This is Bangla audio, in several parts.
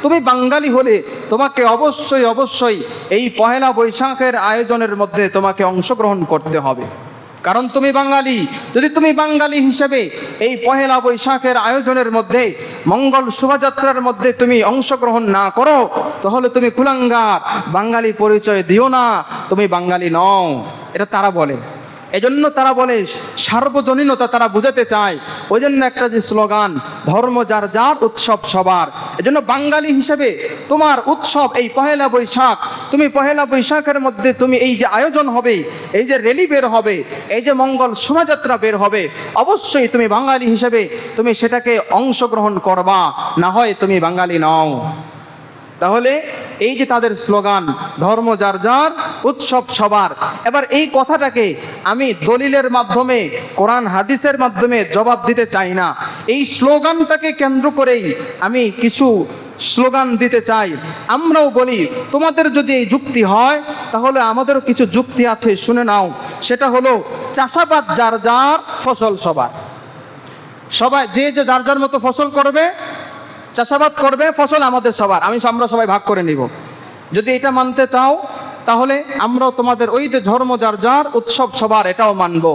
তুমি বাঙালি হলে তোমাকে অবশ্যই অবশ্যই এই পহেলা বৈশাখের আয়োজনের মধ্যে তোমাকে অংশগ্রহণ করতে হবে, কারণ তুমি বাঙালি। যদি তুমি বাঙালি হিসেবে এই পহেলা বৈশাখের আয়োজনের মধ্যে, মঙ্গল শোভাযাত্রার মধ্যে তুমি অংশগ্রহণ না করো, তাহলে তুমি কুলাঙ্গার, বাঙালি পরিচয় দিও না, তুমি বাঙালি নও। এটা তারা বলে। এজন্য তারা বলে সার্বজনীনতা তারা বুঝাতে চায়। ওই জন্য একটা যে স্লোগান, ধর্ম যার যার, উৎসব সবার। এজন্য বাঙালি হিসেবে তোমার উৎসব এই পহেলা বৈশাখ। তুমি পহেলা বৈশাখের মধ্যে তুমি এই যে আয়োজন হবে, এই যে র্যালি বের হবে, এই যে মঙ্গল শোভাযাত্রা বের হবে, অবশ্যই তুমি বাঙালি হিসেবে তুমি সেটাকে অংশগ্রহণ করবা, না হয় তুমি বাঙালি নও। তাহলে এই যে তাদের স্লোগান, ধর্ম যার যার, উৎসব সবার। এবার এই কথাটাকে আমি দলিলের মাধ্যমে, কোরআন হাদিসের মাধ্যমে জবাব দিতে চাই না। এই স্লোগানটাকে কেন্দ্র করেই আমি কিছু স্লোগান দিতে চাই। আমরাও বলি, তোমাদের যদি এই যুক্তি হয় তাহলে আমাদেরও কিছু যুক্তি আছে, শুনে নাও। সেটা হলো, চাষাবাদ যার যার, ফসল সবার। সবাই যে যে যার যার মতো ফসল করবে, চাষাবাদ করবে, ফসল আমাদের সবার, আমরা সবাই ভাগ করে নিব। যদি এটা মানতে চাও তাহলে আমরাও তোমাদের ওই যে ধর্ম যার যার, উৎসব সবার, এটাও মানব।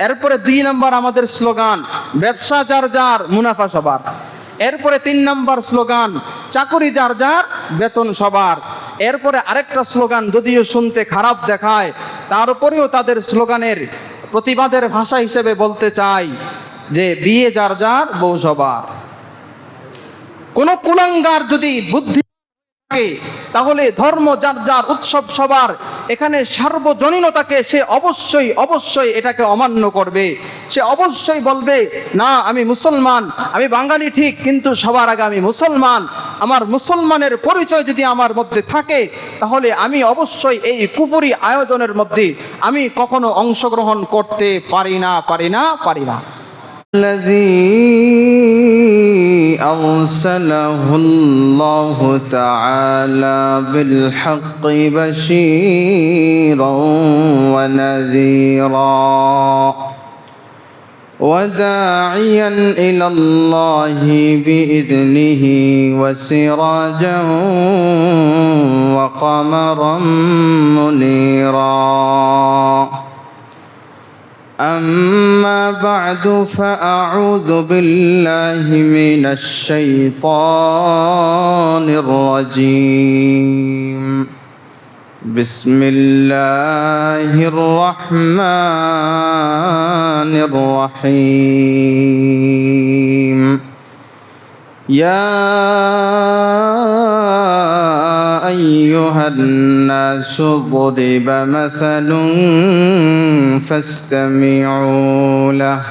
এরপরে 2 নম্বর আমাদের স্লোগান, ব্যবসা যার যার, মুনাফা সবার। এরপরে 3 নম্বর স্লোগান, চাকরি যার যার, বেতন সবার। এরপরে আরেকটা স্লোগান, যদিও শুনতে খারাপ দেখায়, তারপরেও তাদের স্লোগানের প্রতিবাদের ভাষা হিসেবে বলতে চাই যে বিয়ে যার যার, বউ সবার। কোন কুলাঙ্গার যদি বুদ্ধি থাকে তাহলে ধর্ম যার যার, উৎসব সবার, এখানে সার্বজনীনতাকে সে অবশ্যই অবশ্যই এটাকে অমান্য করবে। সে অবশ্যই বলবে, না আমি মুসলমান, আমি বাঙালি ঠিক, কিন্তু সবার আগে আমি মুসলমান। আমার মুসলমানের পরিচয় যদি আমার মধ্যে থাকে তাহলে আমি অবশ্যই এই কুফরি আয়োজনের মধ্যে আমি কখনো অংশগ্রহণ করতে পারি না। الذي أرسله الله تعالى بالحق بشيرا ونذيرا وداعيا إلى الله بإذنه وسراجا وقمرا منيرا. أما بعد فأعوذ بالله من الشيطان الرجيم. بسم الله الرحمن الرحيم. يا أيها الناس ضرب مثل فاستمعوا له.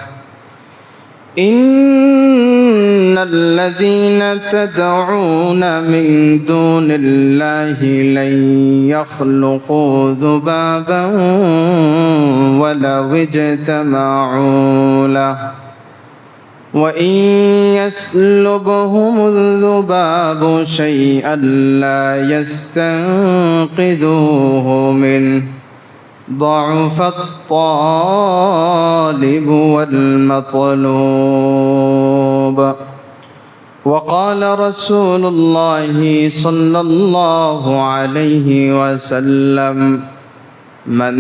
إن الذين تدعون من دون الله لن يخلقوا ذبابا ولو اجتمعوا له وإن يسلبهم الذباب شيئا لا يستنقذوه منه ضعف الطالب والمطلوب. وقال رسول الله صلى الله عليه وسلم من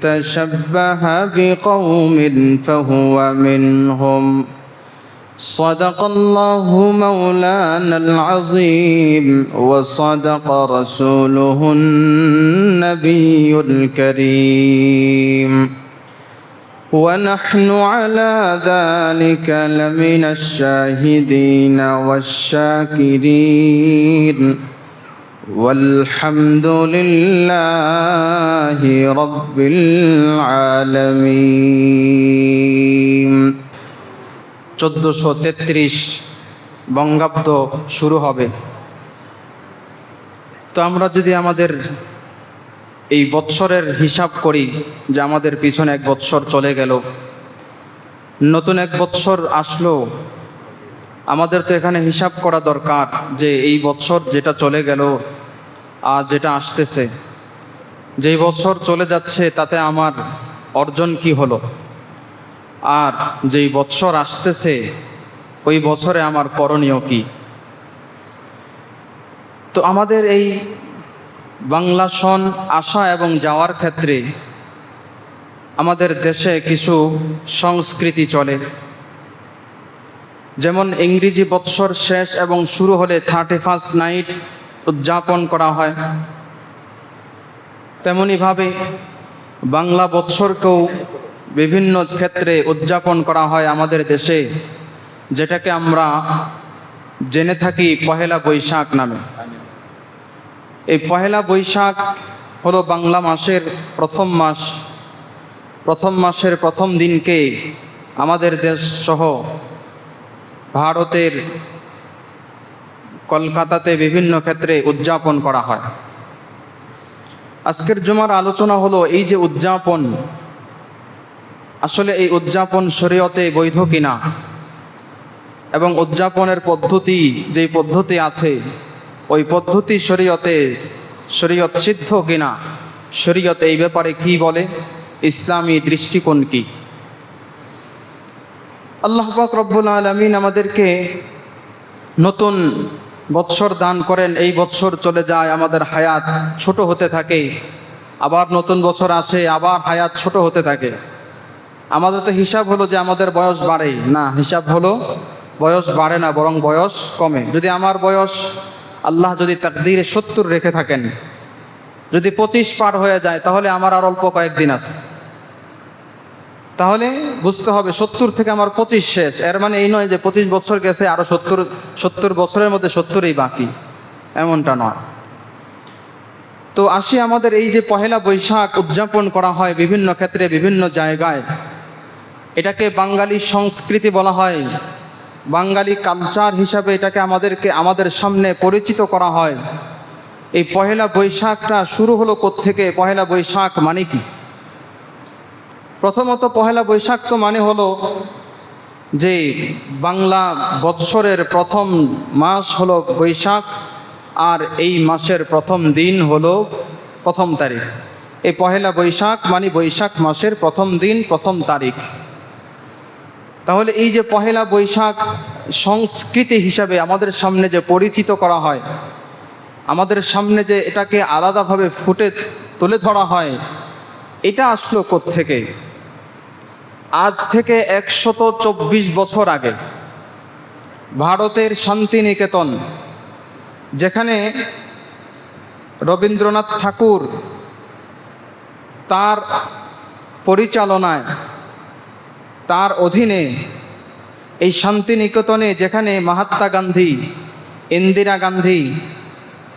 تشبه بقوم فهو منهم. صدق الله مولانا العظيم وصدق رسوله النبي الكريم ونحن على ذلك لمن الشاهدين والشاكرين والحمد لله رب العالمين. 1433 বঙ্গাব্দ শুরু হবে। তো আমরা যদি আমাদের এই বৎসরের হিসাব করি যে আমাদের পিছনে 1 বৎসর চলে গেল, নতুন 1 বৎসর আসলো, আমাদের তো এখানে হিসাব করা দরকার যে এই বৎসর যেটা চলে গেল আর যেটা আসতেছে, যেই বছর চলে যাচ্ছে তাতে আমার অর্জন কি হলো, আর যেই বৎসর আসতেছে ওই বছরে আমার করণীয় কি। তো আমাদের এই বাংলা সন আসা এবং যাওয়ার ক্ষেত্রে আমাদের দেশে কিছু সংস্কৃতি চলে, যেমন ইংরেজি বৎসর শেষ এবং শুরু হলে 31st নাইট উদযাপন করা হয়, তেমনিভাবে বাংলা বৎসরকেও বিভিন্ন ক্ষেত্রে উদযাপন করা হয় আমাদের দেশে, যেটাকে আমরা জেনে থাকি পহেলা বৈশাখ নামে। এই পহেলা বৈশাখ হলো বাংলা মাসের প্রথম মাস। প্রথম মাসের প্রথম দিনকে আমাদের দেশ সহ ভারতের কলকাতাতে বিভিন্ন ক্ষেত্রে উদযাপন করা হয়। আজকের জুমার আলোচনা হলো এই যে উদযাপন, আসলে এই উদযাপন শরীয়তে বৈধ কিনা, এবং উদযাপনের পদ্ধতি যেই পদ্ধতি আছে ওই পদ্ধতি শরীয়ত সিদ্ধ কিনা, শরীয়ত এই ব্যাপারে কি বলে, ইসলামী দৃষ্টিকোণ কি। আল্লাহ পাক রব্বুল আলামিন আমাদেরকে নতুন বৎসর দান করেন, এই বৎসর চলে যায়, আমাদের হায়াত ছোট হতে থাকে, আবার নতুন বছর আসে, আবার হায়াত ছোট হতে থাকে। আমাদের তো হিসাব হলো যে আমাদের বয়স বাড়ে না, হিসাব হলো বয়স বাড়ে না, বরং বয়স কমে। যদি আমার বয়স আল্লাহ যদি তাকদীরে 70 রেখে থাকেন, যদি 25 পার হয়ে যায়, তাহলে আমার আর অল্প কয়েকদিন আছে। তাহলে বুঝতে হবে 70 থেকে আমার 25 শেষ। এর মানে এই নয় যে 25 বছর গেছে, আরো 70 বছরের মধ্যে 70ই বাকি, এমনটা নয়। তো আসি আমাদের এই যে পহেলা বৈশাখ উদযাপন করা হয় বিভিন্ন ক্ষেত্রে বিভিন্ন জায়গায়, এটাকে বাঙালি সংস্কৃতি বলা হয়, বাঙালি কালচার হিসাবে এটাকে আমাদের সামনে পরিচিত করা হয়। এই পহেলা বৈশাখটা শুরু হলো কোত্থেকে, পহেলা বৈশাখ মানে কি? প্রথমত পহেলা বৈশাখ তো মানে হলো যে বাংলা বৎসরের প্রথম মাস হলো বৈশাখ, আর এই মাসের প্রথম দিন হলো প্রথম তারিখ। এই পহেলা বৈশাখ মানে বৈশাখ মাসের প্রথম দিন, প্রথম তারিখ। তাহলে এই যে পহেলা বৈশাখ সংস্কৃতি হিসাবে আমাদের সামনে যে পরিচিত করা হয়, আমাদের সামনে যে এটাকে আলাদাভাবে ফুটে তুলে ধরা হয়, এটা আসলো কোত্থেকে? আজ থেকে 124 বছর আগে ভারতের শান্তিনিকেতন, যেখানে রবীন্দ্রনাথ ঠাকুর তার পরিচালনায়, তার অধীনে এই শান্তিনিকেতনে, যেখানে মহাত্মা গান্ধী, ইন্দিরা গান্ধী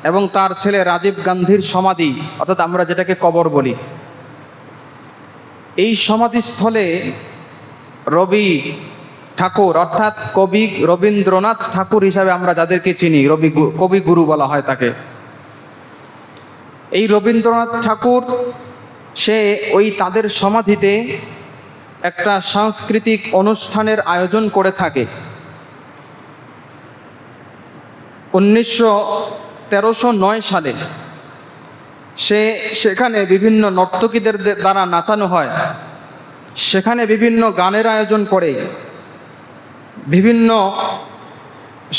এবং তার ছেলে রাজীব গান্ধীর সমাধি, অর্থাৎ আমরা যেটাকে কবর বলি, এই সমাধিস্থলে রবি ঠাকুর অর্থাৎ কবি রবীন্দ্রনাথ ঠাকুর হিসাবে আমরা যাদেরকে চিনি, কবিগুরু বলা হয় তাকে। এই রবীন্দ্রনাথ ঠাকুর সে ওই তাদের সমাধিতে একটা সাংস্কৃতিক অনুষ্ঠানের আয়োজন করে থাকে। 1309 সালে সেখানে বিভিন্ন নর্তকীদের দ্বারা নাচানো হয়, সেখানে বিভিন্ন গানের আয়োজন করে, বিভিন্ন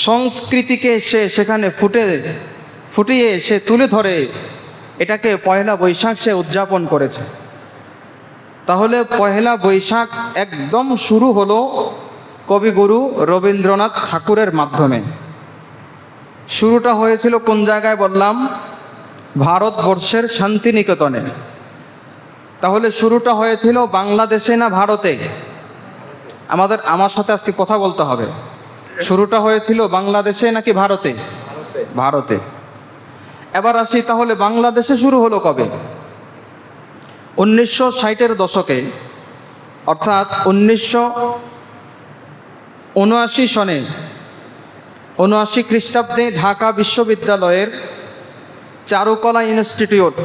সংস্কৃতিকে সেখানে ফুটিয়ে সে তুলে ধরে, এটাকে পহেলা বৈশাখ সে উদযাপন করেছে। তাহলে পহেলা বৈশাখ একদম শুরু হলো কবিগুরু রবীন্দ্রনাথ ঠাকুরের মাধ্যমে। শুরুটা হয়েছিল কোন জায়গায় বললাম? ভারতবর্ষের শান্তিনিকেতনে। তাহলে শুরুটা হয়েছিল বাংলাদেশে না ভারতে? আমার সাথে আজকে কথা বলতে হবে। শুরুটা হয়েছিল বাংলাদেশে নাকি ভারতে? ভারতে। এবার আসি, তাহলে বাংলাদেশে শুরু হলো কবে? 1960-এর দশকে, অর্থাৎ 1979 সনে, 79 খ্রিস্টাব্দে ঢাকা বিশ্ববিদ্যালয়ের চারুকলা ইনস্টিটিউট,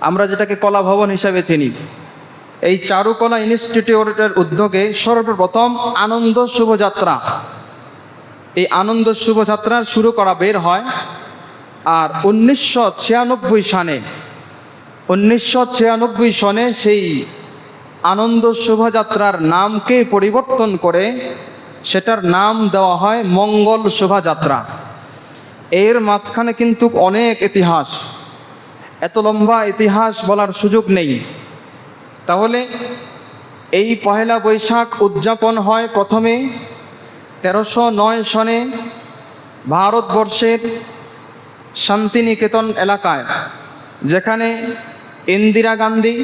আমরা যেটাকে কলা ভবন হিসাবে চিনি, এই চারুকলা ইনস্টিটিউটের উদ্যোগে সর্বপ্রথম আনন্দ শুভযাত্রা, এই আনন্দ শুভযাত্রার শুরু করা বের হয়। আর 1996 সনে সেই আনন্দ শোভাযাত্রার নামকে পরিবর্তন করে সেটার নাম দেওয়া হয় মঙ্গল শোভাযাত্রা। এর মাঝখানে কিন্তু অনেক ইতিহাস, এত লম্বা ইতিহাস বলার সুযোগ নেই। তাহলে এই পহেলা বৈশাখ উদযাপন হয় প্রথমে 1309 সনে ভারতবর্ষের শান্তিনিকেতন এলাকায়, যেখানে ইন্দিরা গান্ধী,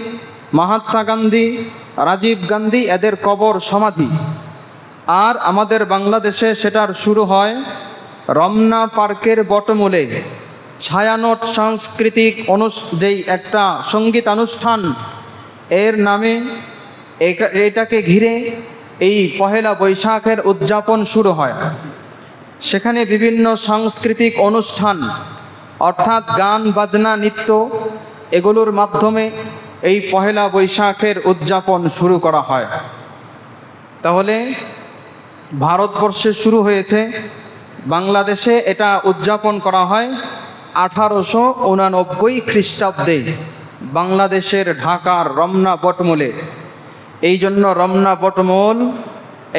মহাত্মা গান্ধী, রাজীব গান্ধী এদের কবর সমাধি। আর আমাদের বাংলাদেশে সেটার শুরু হয় রমনা পার্কের বটমূলে ছায়ানট সাংস্কৃতিক যেই একটা সঙ্গীতানুষ্ঠান এর নামে এটাকে ঘিরে এই পহেলা বৈশাখের উদযাপন শুরু হয়। সেখানে বিভিন্ন সাংস্কৃতিক অনুষ্ঠান অর্থাৎ গান বাজনা নৃত্য এগুলোর মাধ্যমে এই পহেলা বৈশাখের উদযাপন শুরু করা হয়। তাহলে ভারতবর্ষে শুরু হয়েছে, বাংলাদেশে এটা উদযাপন করা হয় 1889 খ্রিস্টাব্দে বাংলাদেশের ঢাকার রমনা বটমূলে। এই জন্য রমনা বটমূল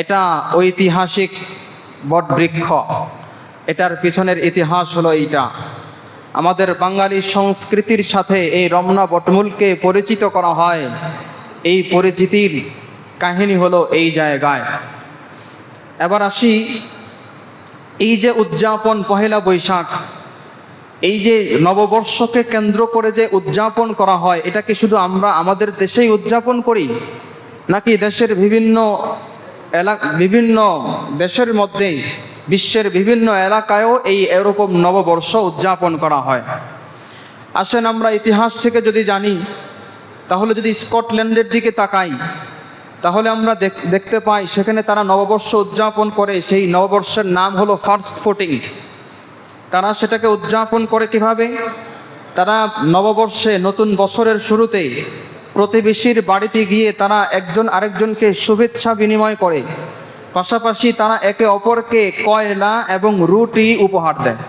এটা ঐতিহাসিক বটবৃক্ষ, এটার পিছনের ইতিহাস হলো এইটা। আমাদের বাঙালি সংস্কৃতির সাথে এই রমনা বটমূলকে পরিচিত করা হয়, এই পরিচিতির কাহিনী হলো এই জায়গায়। এবার আসি, এই যে উদযাপন পহেলা বৈশাখ, এই যে নববর্ষকে কেন্দ্র করে যে উদযাপন করা হয়, এটা কি শুধু আমরা আমাদের দেশেই উদযাপন করি, নাকি দেশের বিভিন্ন দেশের মধ্যে বিশ্বের বিভিন্ন এলাকায়ও এরকম নববর্ষ উদযাপন করা হয়? আসেন আমরা ইতিহাস থেকে যদি জানি, তাহলে যদি স্কটল্যান্ডের দিকে তাকাই, তাহলে আমরা দেখতে পাই সেখানে তারা নববর্ষ উদযাপন করে। সেই নববর্ষের নাম হলো ফার্স্ট ফুটিং। তারা সেটাকে উদযাপন করে কিভাবে? তারা নববর্ষে নতুন বছরের শুরুতে প্রতিবেশীর বাড়িতে গিয়ে তারা একজন আরেকজনকে শুভেচ্ছা বিনিময় করে, পাশাপাশি তারা একে অপরকে কয়লা এবং রুটি উপহার দেয়।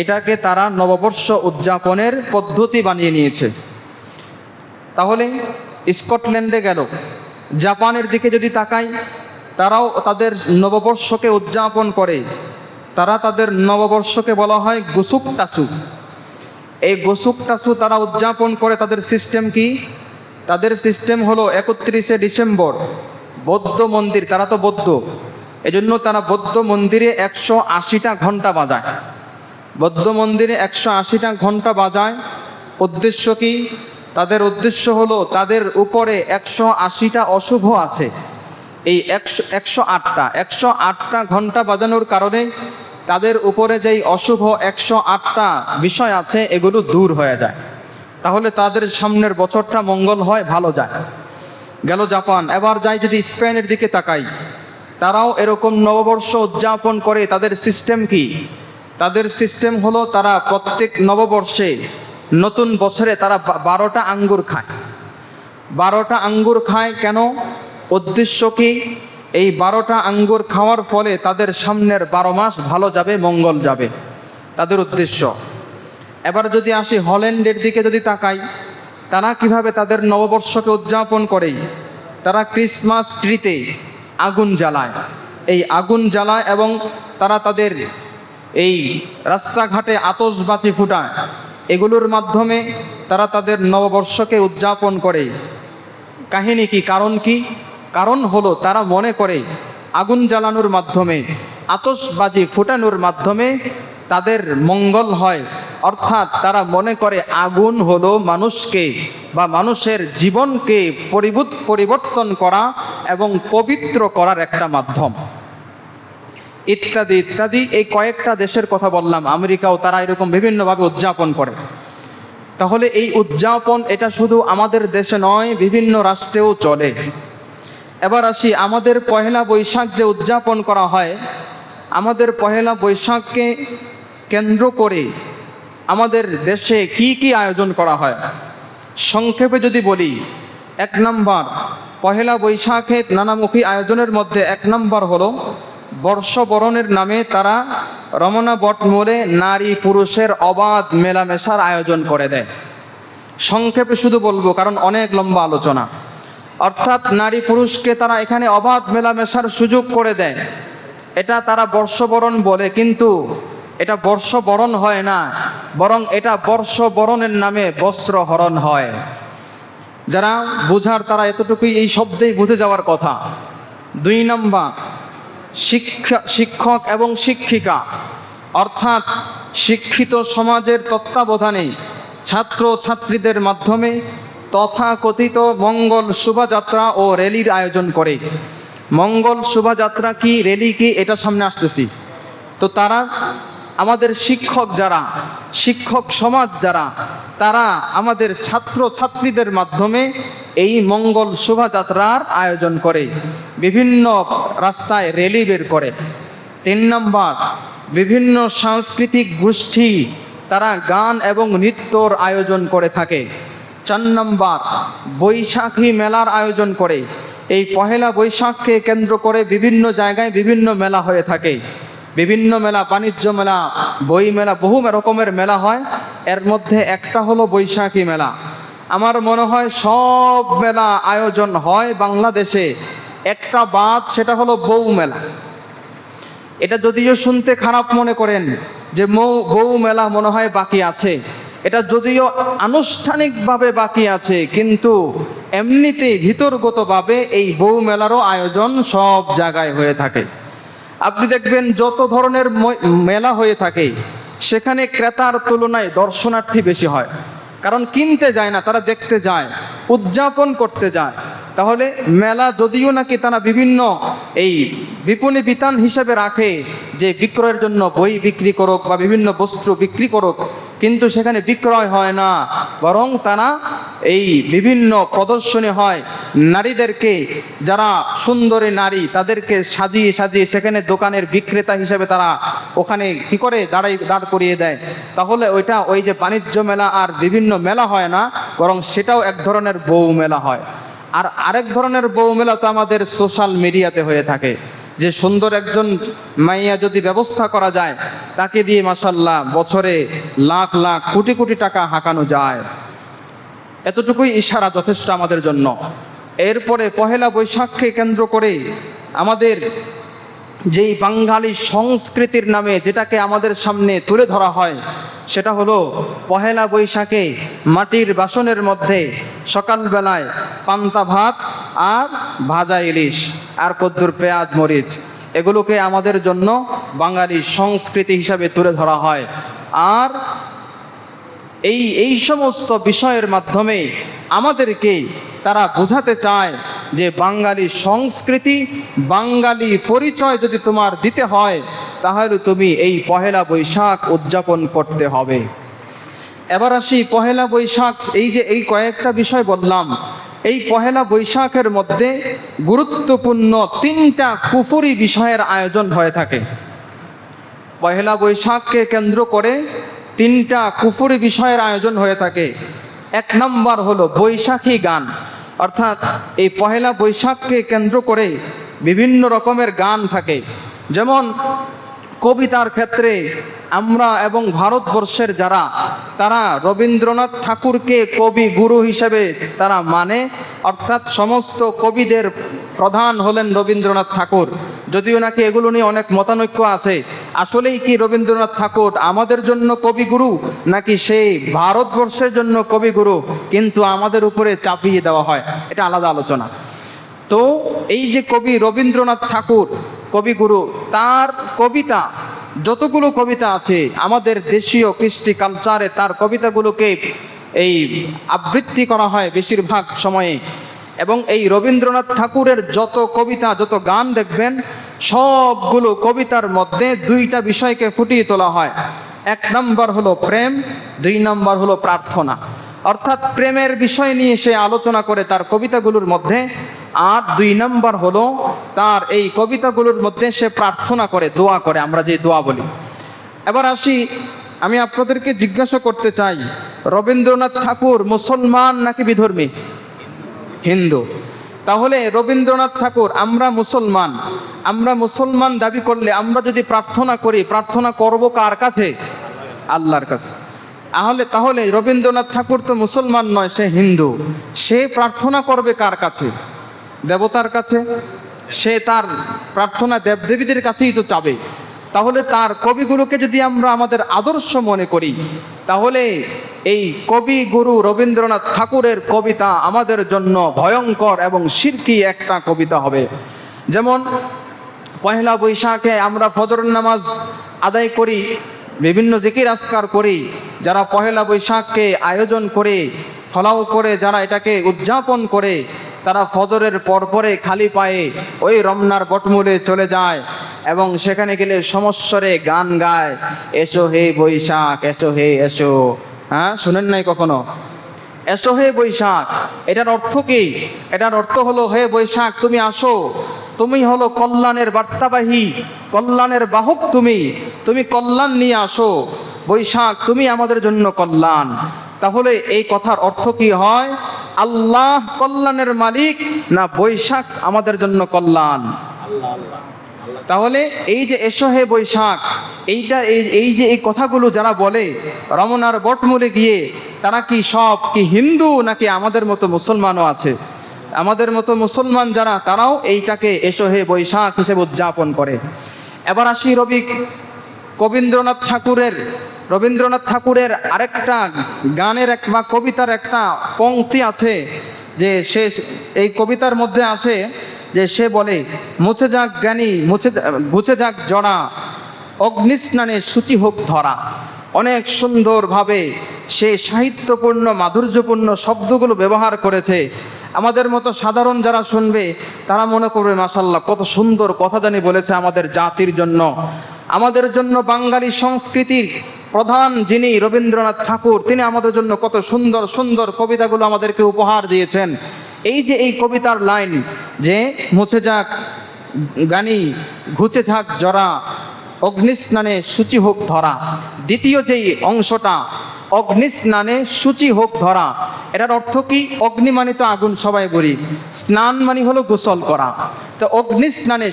এটাকে তারা নববর্ষ উদযাপনের পদ্ধতি বানিয়ে নিয়েছে। তাহলে স্কটল্যান্ডে গেল, জাপানের দিকে যদি তাকাই, তারাও তাদের নববর্ষকে উদযাপন করে। তারা তাদের নববর্ষকে বলা হয় গোসুকটাসু। এই গোসুকটাসু তারা উদযাপন করে। তাদের সিস্টেম কি? তাদের সিস্টেম হলো 31শে ডিসেম্বর বৌদ্ধ মন্দির, তারা তো বৌদ্ধ, এজন্য তারা বৌদ্ধ মন্দিরে 180টা ঘন্টা বাজায়। বৌদ্ধ মন্দিরে 180টা ঘন্টা বাজায়। উদ্দেশ্য কি? তাদের উদ্দেশ্য হলো তাদের উপরে 180টা অশুভ আছে। এই 108টা ঘন্টা বাজানোর কারণে তাদের উপরে যেই অশুভ 108টা বিষয় আছে এগুলো দূর হয়ে যায়। তাহলে তাদের সামনের বছরটা মঙ্গল হয়, ভালো যায়। গেল জাপান। এবার যাই যদি স্পেনের দিকে তাকাই, তারাও এরকম নববর্ষ উদযাপন করে। তাদের সিস্টেম কি? তাদের সিস্টেম হলো তারা প্রত্যেক নববর্ষে নতুন বছরে তারা 12টা আঙ্গুর খায়। 12টা আঙ্গুর খায় কেন? উদ্দেশ্য কি? এই 12টা আঙ্গুর খাওয়ার ফলে তাদের সামনের 12 মাস ভালো যাবে, মঙ্গল যাবে, তাদের উদ্দেশ্য। এবার যদি আসি হল্যান্ডের দিকে যদি তাকাই, তারা কিভাবে তাদের নববর্ষকে উদযাপন করে? তারা ক্রিসমাস ট্রিতে আগুন জ্বালায়। এই আগুন জ্বালায় এবং তারা তাদের এই রাস্তাঘাটে আতশবাজি ফুটায়। এগুলোর মাধ্যমে তারা তাদের নববর্ষকে উদযাপন করে। কাহিনী কি? কারণ কি? কারণ হলো তারা মনে করে আগুন জ্বালানোর মাধ্যমে, আতশবাজি ফুটানোর মাধ্যমে তাদের মঙ্গল হয়। অর্থাৎ তারা মনে করে আগুন হলো মানুষকে বা মানুষের জীবনকে পরিবর্তন করা এবং পবিত্র করার একটা মাধ্যম, ইত্যাদি ইত্যাদি। এই কয়েকটা দেশের কথা বললাম, আমেরিকাও তারা এরকম বিভিন্নভাবে উদযাপন করে। তাহলে এই উদযাপন এটা শুধু আমাদের দেশে নয়, বিভিন্ন রাষ্ট্রেও চলে। এবার আসি আমাদের পহেলা বৈশাখ যে উদযাপন করা হয়, আমাদের পহেলা বৈশাখকে কেন্দ্র করে আমাদের দেশে কি কি আয়োজন করা হয় সংক্ষেপে যদি বলি, 1 নম্বর পহেলা বৈশাখে নানামুখী আয়োজনের মধ্যে 1 নম্বর হলো বর্ষবরণের নামে তারা রমনা বটমূলে নারী পুরুষের অবাধ মেলামেশার আয়োজন করে দেয়। সংক্ষেপে শুধু বলবো কারণ অনেক লম্বা আলোচনা। অর্থাৎ নারী পুরুষকে তারা এখানে অবাধ মেলামেশার সুযোগ করে দেয়। এটা তারা বর্ষবরণ বলে, কিন্তু এটা বর্ষবরণ হয় না, বরং এটা বর্ষবরণের নামে বস্ত্রহরণ হয়। যারা বুঝার তারা এতটুকুই এই শব্দেই বুঝে যাওয়ার কথা। 2 নম্বর, শিক্ষক এবং শিক্ষিকা, অর্থাৎ শিক্ষিত সমাজের তত্ত্বাবধানে ছাত্র ছাত্রীদের মাধ্যমে তথাকথিত মঙ্গল শোভাযাত্রা ও র্যালির আয়োজন করে। মঙ্গল শোভাযাত্রা কি, র্যালি কি, এটা সামনে আসতেছি। তো তারা আমাদের শিক্ষক যারা, শিক্ষক সমাজ যারা, তারা আমাদের ছাত্র ছাত্রীদের মাধ্যমে এই মঙ্গল শোভাযাত্রার আয়োজন করে, বিভিন্ন রাস্তায় র্যালি বের করে। 3 নম্বর, বিভিন্ন সাংস্কৃতিক গোষ্ঠী তারা গান এবং নৃত্যর আয়োজন করে থাকে। 4 নম্বর, বৈশাখী মেলার আয়োজন করে। এই পহেলা বৈশাখকে কেন্দ্র করে বিভিন্ন জায়গায় বিভিন্ন মেলা হয়ে থাকে। বিভিন্ন মেলা, বাণিজ্য মেলা, বই মেলা, বহু রকমের মেলা হয়। এর মধ্যে একটা হলো বৈশাখী মেলা। আমার মনে হয় সব মেলা আয়োজন হয় বাংলাদেশে, একটা বাদ, সেটা হলো বউ মেলা। এটা যদিও শুনতে খারাপ মনে করেন যে বউ মেলা মনে হয় বাকি আছে, এটা যদিও আনুষ্ঠানিকভাবে বাকি আছে, কিন্তু এমনিতে ভিতরগতভাবে এই বউ মেলারও আয়োজন সব জায়গায় হয়ে থাকে। আপনি দেখবেন যত ধরনের মেলা হয়ে থাকে সেখানে ক্রেতার তুলনায় দর্শনার্থী বেশি হয়, কারণ কিনতে যায় না, তারা দেখতে যায়, উদযাপন করতে যায়। তাহলে মেলা যদিও নাকি তারা বিভিন্ন এই বিপণী বিতান হিসেবে রাখে যে বিক্রয়ের জন্য বই বিক্রি করুক বা বিভিন্ন বস্ত্র বিক্রি করুক, কিন্তু সেখানে বিক্রয় হয় না, বরং তারা এই বিভিন্ন প্রদর্শনী হয়। নারীদেরকে, যারা সুন্দরী নারী, তাদেরকে সাজিয়ে সাজিয়ে সেখানে দোকানের বিক্রেতা হিসেবে তারা ওখানে কি করে দাঁড় করিয়ে দেয়। তাহলে ওইটা ওই যে বাণিজ্য মেলা আর বিভিন্ন মেলা হয় না, বরং সেটাও এক ধরনের বউ মেলা হয়। আর আরেক ধরনের বউ মেলা তো আমাদের সোশ্যাল মিডিয়াতে হয়ে থাকে, যে সুন্দর একজন মাইয়া যদি ব্যবস্থা করা যায়, তাকে দিয়ে মাশাআল্লাহ বছরে লাখ লাখ কোটি কোটি টাকা হাঁকানো যায়। এতটুকুই ইশারা যথেষ্ট আমাদের জন্য। এরপরে পহেলা বৈশাখকে কেন্দ্র করে আমাদের যেই বাঙালি সংস্কৃতির নামে যেটাকে আমাদের সামনে তুলে ধরা হয়, সেটা হলো পহেলা বৈশাখে মাটির বাসনের মধ্যে সকালবেলায় পান্তা ভাত আর ভাজা ইলিশ আর কদ্দুর পেঁয়াজ মরিচ, এগুলোকে আমাদের জন্য বাঙালি সংস্কৃতি হিসাবে তুলে ধরা হয়। আর এই সমস্ত বিষয়ের মাধ্যমে আমাদেরকে তারা বোঝাতে চায় যে বাঙালি সংস্কৃতি, বাঙালি পরিচয় যদি তোমার দিতে হয়, তাহলে তুমি এই পহেলা বৈশাখ উদযাপন করতে হবে। এবার আসি পহেলা বৈশাখ, এই যে এই কয়েকটা বিষয় বললাম, এই পহেলা বৈশাখের মধ্যে গুরুত্বপূর্ণ 3টা কুফরি বিষয়ের আয়োজন হয়ে থাকে। পহেলা বৈশাখকে কেন্দ্র করে 3টা কুফরি বিষয়ের আয়োজন হয়ে থাকে। 1 নম্বর হলো বৈশাখী গান, অর্থাৎ এই পহেলা বৈশাখকে কেন্দ্র করে বিভিন্ন রকমের গান থাকে। যেমন কবিতার ক্ষেত্রে আমরা এবং ভারতবর্ষের যারা, তারা রবীন্দ্রনাথ ঠাকুরকে কবি গুরু হিসেবে তারা মানে, অর্থাৎ সমস্ত কবিদের প্রধান হলেন রবীন্দ্রনাথ ঠাকুর। যদিও নাকি এগুলো নিয়ে অনেক মতানৈক্য আছে, আসলেই কি রবীন্দ্রনাথ ঠাকুর আমাদের জন্য কবিগুরু, নাকি সেই ভারতবর্ষের জন্য কবিগুরু, কিন্তু আমাদের উপরে চাপিয়ে দেওয়া হয়, এটা আলাদা আলোচনা। তো এই যে কবি রবীন্দ্রনাথ ঠাকুর কবিগুরু, তার কবিতা, যতগুলো কবিতা আছে আমাদের দেশীয় কৃষ্টি কালচারে, তার কবিতাগুলোকে এই আবৃত্তি করা হয় বেশিরভাগ সময়ে। এবং এই রবীন্দ্রনাথ ঠাকুরের যত কবিতা, যত গান দেখবেন, সবগুলো কবিতার মধ্যে 2টা বিষয়কে ফুটিয়ে তোলা হয়। 1 নম্বর হলো প্রেম, 2 নম্বর হলো প্রার্থনা। অর্থাৎ প্রেমের বিষয় নিয়ে সে আলোচনা করে তার কবিতাগুলোর মধ্যে, আর 2 নম্বর হলো তার এই কবিতাগুলোর মধ্যে সে প্রার্থনা করে, দোয়া করে, আমরা যে দোয়া বলি। এবার আসি, আমি আপনাদেরকে জিজ্ঞাসা করতে চাই, রবীন্দ্রনাথ ঠাকুর মুসলমান নাকি বিধর্মী? হিন্দু। তাহলে রবীন্দ্রনাথ ঠাকুর, আমরা মুসলমান দাবি করলে আমরা যদি প্রার্থনা করি, প্রার্থনা করব কার কাছে? আল্লাহর কাছে। তাহলে রবীন্দ্রনাথ ঠাকুর তো মুসলমান নয়, সে হিন্দু। সে প্রার্থনা করবে কার কাছে? দেবতার কাছে। সে তার প্রার্থনা দেবদেবীদের কাছেই তো চাবে। তাহলে তার কবিগুলোকে যদি আমরা আমাদের আদর্শ মনে করি, তাহলে এই কবি গুরু রবীন্দ্রনাথ ঠাকুরের কবিতা আমাদের জন্য ভয়ঙ্কর এবং শিরকি একটা কবিতা হবে। যেমন পহেলা বৈশাখে আমরা ফজরের নামাজ আদায় করি, বিভিন্ন জিকির আজকার করি। যারা পহেলা বৈশাখকে আয়োজন করে ফলাও করে যারা এটাকে উদযাপন করে, তারা ফজরের পরপরে খালি পায়ে ওই রমনার বটমূলে চলে যায় এবং সেখানে গেলে সমস্বরে গান গায়, এসো হে বৈশাখ এসো হে এসো। হ্যাঁ, শুনেন নাই কখনো? এসো হে বৈশাখ, এটার অর্থ কি? এটার অর্থ হলো, হে বৈশাখ তুমি আসো, তুমি হলো কল্যাণের বার্তাবাহী, কল্যাণের বাহক, তুমি কল্যাণ নিয়ে আসো। বৈশাখ তুমি আমাদের জন্য কল্যাণ। তাহলে এই কথার অর্থ কি হয়? আল্লাহ কল্যাণের মালিক না বৈশাখ আমাদের জন্য কল্যাণ? তাহলে এই যে এসো হে বৈশাখ, এই যে এই কথাগুলো যারা বলে রমনার বটমূলে গিয়ে, তারা কি সব কি হিন্দু নাকি আমাদের মতো মুসলমানও আছে? আমাদের মতো মুসলমান যারা, তারাও এইটাকে এসো হে বৈশাখ হিসেবে উদযাপন করে। এবার আসি রবীন্দ্রনাথ ঠাকুরের আরেকটা গানের বা কবিতার একটা পংক্তি আছে, যে সে এই কবিতার মধ্যে আছে যে সে বলে, মুছে যাক জ্ঞানী ঘুচে যাক জড়া, অগ্নিস্নানে সূচি হোক ধরা। অনেক সুন্দরভাবে সে সাহিত্যপূর্ণ মাধুর্যপূর্ণ শব্দগুলো ব্যবহার করেছে। আমাদের মতো সাধারণ যারা শুনবে তারা মনে করবে, মাশাআল্লাহ কত সুন্দর কথা জানি বলেছে আমাদের জাতির জন্য, আমাদের জন্য বাঙালি সংস্কৃতির প্রধান যিনি রবীন্দ্রনাথ ঠাকুর, তিনি আমাদের জন্য কত সুন্দর সুন্দর কবিতাগুলো আমাদেরকে উপহার দিয়েছেন। এই যে এই কবিতার লাইন যে মুছে যাক গানি ঘুচে যাক জরা, অগ্নিস্নানে সূচি হোক ধরা, দ্বিতীয় যেই অংশটা অগ্নিস্নানে সূচি হোক ধরা, এটার অর্থ কি? অগ্নি মানে তো আগুন, সবাই বলি, স্নান মানে হলো গোসল করা। তো অগ্নিস্নানে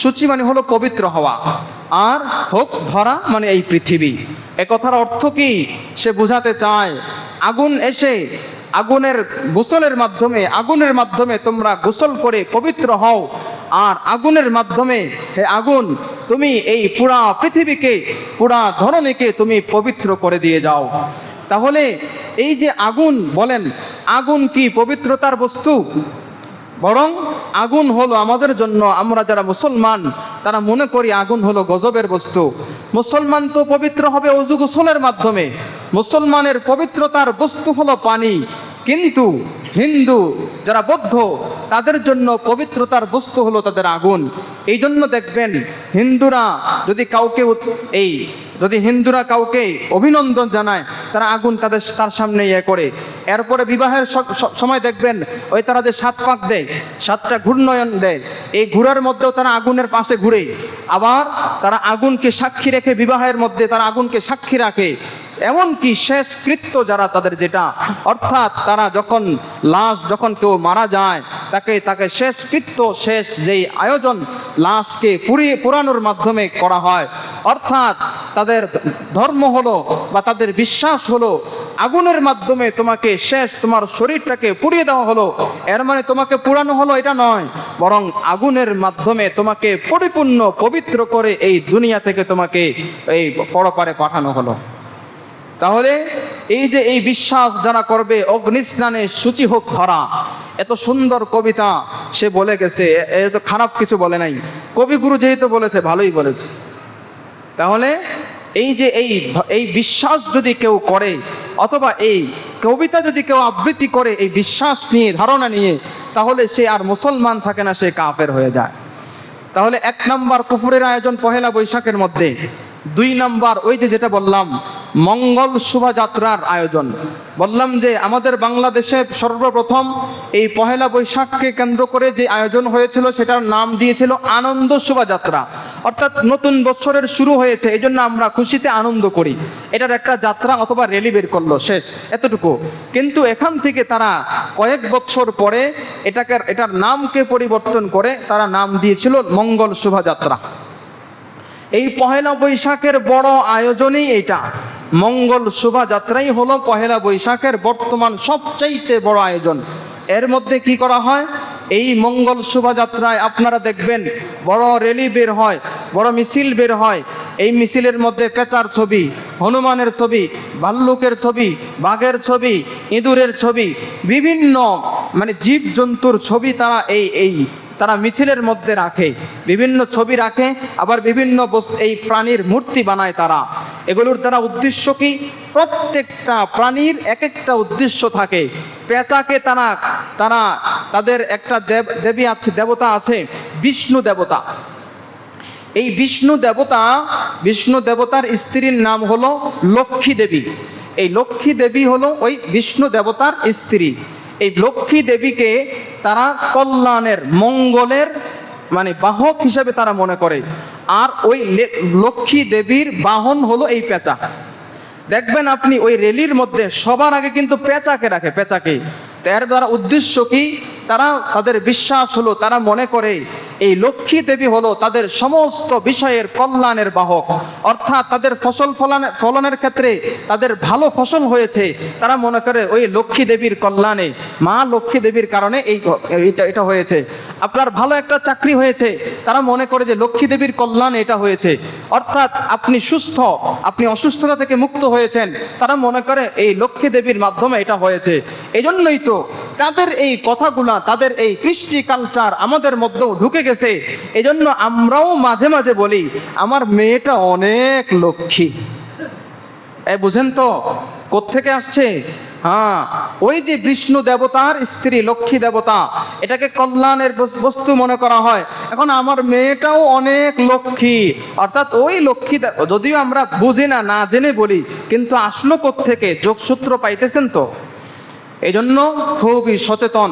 সূচি মানে হলো পবিত্র হওয়া, আর হোক ধরা মানে এই পৃথিবী। এ কথার অর্থ কি? সে বোঝাতে চায় আগুন এসে আগুনের মাধ্যমে তোমরা গোসল করে পবিত্র হও, আর আগুনের মাধ্যমে, হে আগুন তুমি এই পুরা পৃথিবীকে, পুরা ধরণীকে তুমি পবিত্র করে দিয়ে যাও। তাহলে এই যে আগুন, বলেন আগুন কি পবিত্রতার বস্তু? বরং আগুন হলো আমাদের জন্য, আমরা যারা মুসলমান তারা মনে করি আগুন হলো গজবের বস্তু। মুসলমান তো পবিত্র হবে ওযু গোসলের মাধ্যমে, মুসলমানের পবিত্রতার বস্তু হলো পানি। কিন্তু হিন্দু যারা বৌদ্ধ, তাদের জন্য পবিত্রতার বস্তু হলো তাদের আগুন। এই জন্য দেখবেন হিন্দুরা যদি কাউকে অভিনন্দন জানায়, তারা আগুন তার সামনে করে। এরপরে বিবাহের সময় দেখবেন ওই তারা যে 7 পাক দেয়, 7টা ঘূর্ণয়ন দেয়, এই ঘুরার মধ্যেও তারা আগুনের পাশে ঘুরে। আবার তারা আগুনকে সাক্ষী রেখে, বিবাহের মধ্যে তারা আগুনকে সাক্ষী রাখে। এমনকি শেষ কৃত্য যারা তাদের যেটা, অর্থাৎ তারা যখন কেউ মারা যায়, তাকে শেষ কৃত্য, শেষ যেই আয়োজন লাশকে পুরানোর মাধ্যমে করা হয়। অর্থাৎ তাদের ধর্ম হলো বা তাদের বিশ্বাস হলো আগুনের মাধ্যমে তোমার শরীরটাকে পুড়িয়ে দেওয়া হলো। এর মানে তোমাকে পুরানো হলো এটা নয়, বরং আগুনের মাধ্যমে তোমাকে পরিপূর্ণ পবিত্র করে এই দুনিয়া থেকে তোমাকে এই পরপারে পাঠানো হলো। তাহলে এই যে এই বিশ্বাস যারা করবে, অগ্নিস্নানে সূচি হোক ধরা, এত সুন্দর কবিতা সে বলে গেছে, এত খারাপ কিছু বলে নাই। কবিগুরু যেহেতু বলেছে, ভালোই বলেছে। তাহলে এই যে এই বিশ্বাস যদি কেউ করে, অথবা এই কবিতা যদি কেউ আবৃত্তি করে এই বিশ্বাস নিয়ে, ধারণা নিয়ে, তাহলে সে আর মুসলমান থাকে না, সে কাফের হয়ে যায়। তাহলে 1 নম্বর কুফরের আয়োজন পহেলা বৈশাখের মধ্যে। 2 নম্বর ওই যেটা বললাম, মঙ্গল শোভাযাত্রার আয়োজন। বললাম যে আমাদের বাংলাদেশে সর্বপ্রথম এই পহেলা বৈশাখকে কেন্দ্র করে যে আয়োজন হয়েছিল, সেটার নাম দিয়েছিল আনন্দ শোভাযাত্রা। অর্থাৎ নতুন বছরের শুরু হয়েছে, এই জন্য আমরা খুশিতে আনন্দ করি, এটার একটা যাত্রা অথবা র্যালি বের করলো, শেষ, এতটুকু। কিন্তু এখান থেকে তারা কয়েক বছর পরে এটার নামকে পরিবর্তন করে তারা নাম দিয়েছিল মঙ্গল শোভাযাত্রা। এই পহেলা বৈশাখের বড় আয়োজনই এইটা, মঙ্গল শোভাযাত্রাই হলো পহেলা বৈশাখের বর্তমান সবচাইতে বড় আয়োজন। এর মধ্যে কি করা হয়? এই মঙ্গল শোভাযাত্রায় আপনারা দেখবেন বড় র্যালি বের হয়, বড় মিছিল বের হয়। এই মিছিলের মধ্যে পেঁচার ছবি, হনুমানের ছবি, ভাল্লুকের ছবি, বাঘের ছবি, ইঁদুরের ছবি, বিভিন্ন মানে জীব জন্তুর ছবি তারা তারা মিছিলের মধ্যে রাখে, বিভিন্ন ছবি রাখে, আবার বিভিন্ন এই প্রাণীর মূর্তি বানায় তারা। এগুলোর দ্বারা উদ্দেশ্য কি? প্রত্যেকটা প্রাণীর এক একটা উদ্দেশ্য থাকে। পেঁচাকে তাদের একটা দেবী আছে, দেবতা আছে, বিষ্ণু দেবতা। এই বিষ্ণু দেবতার স্ত্রীর নাম হলো লক্ষ্মী দেবী। এই লক্ষ্মী দেবী হলো ওই বিষ্ণু দেবতার স্ত্রী। এই লক্ষ্মী দেবীকে তারা কল্যাণের, মঙ্গলের মানে বাহক হিসেবে তারা মনে করে। আর ওই লক্ষ্মী দেবীর বাহন হলো এই পেঁচা। দেখবেন আপনি ওই র্যালির মধ্যে সবার আগে কিন্তু পেঁচাকে রাখে, পেঁচাকে। এর দ্বারা উদ্দেশ্য কি? তাদের বিশ্বাস হলো, তারা মনে করে এই লক্ষ্মী দেবী হলো তাদের সমস্ত বিষয়ের কল্যাণের বাহক। অর্থাৎ তাদের ফলনের ক্ষেত্রে তাদের ভালো ফসল হয়েছে, তারা মনে করে ওই লক্ষ্মী দেবীর কল্যাণে, মা লক্ষ্মী দেবীর কারণে এটা হয়েছে। আপনার ভালো একটা চাকরি হয়েছে, তারা মনে করে যে লক্ষ্মী দেবীর কল্যাণে এটা হয়েছে। অর্থাৎ আপনি সুস্থ, আপনি অসুস্থতা থেকে মুক্ত হয়েছেন, তারা মনে করে এই লক্ষ্মী দেবীর মাধ্যমে এটা হয়েছে। এই জন্যই তো তাদের এই কথাগুলা, তাদের এই কৃষ্টি কালচার আমাদের মধ্যেও ঢুকে গেছে। এই জন্য আমরাও মাঝে মাঝে বলি আমার মেয়েটা অনেক লক্ষ্মী। বুঝেন তো কোত্থেকে আসছে? হ্যাঁ, ওই যে বিষ্ণু দেবতার স্ত্রী লক্ষ্মী দেবতা, এটাকে কল্যাণের বস্তু মনে করা হয়। এখন আমার মেয়েটাও অনেক লক্ষ্মী, অর্থাৎ ওই লক্ষ্মী, যদিও আমরা বুঝি না, না জেনে বলি, কিন্তু আসলো কোত্থেকে, যোগসূত্র পাইতেছেন তো? এই জন্য খুবই সচেতন,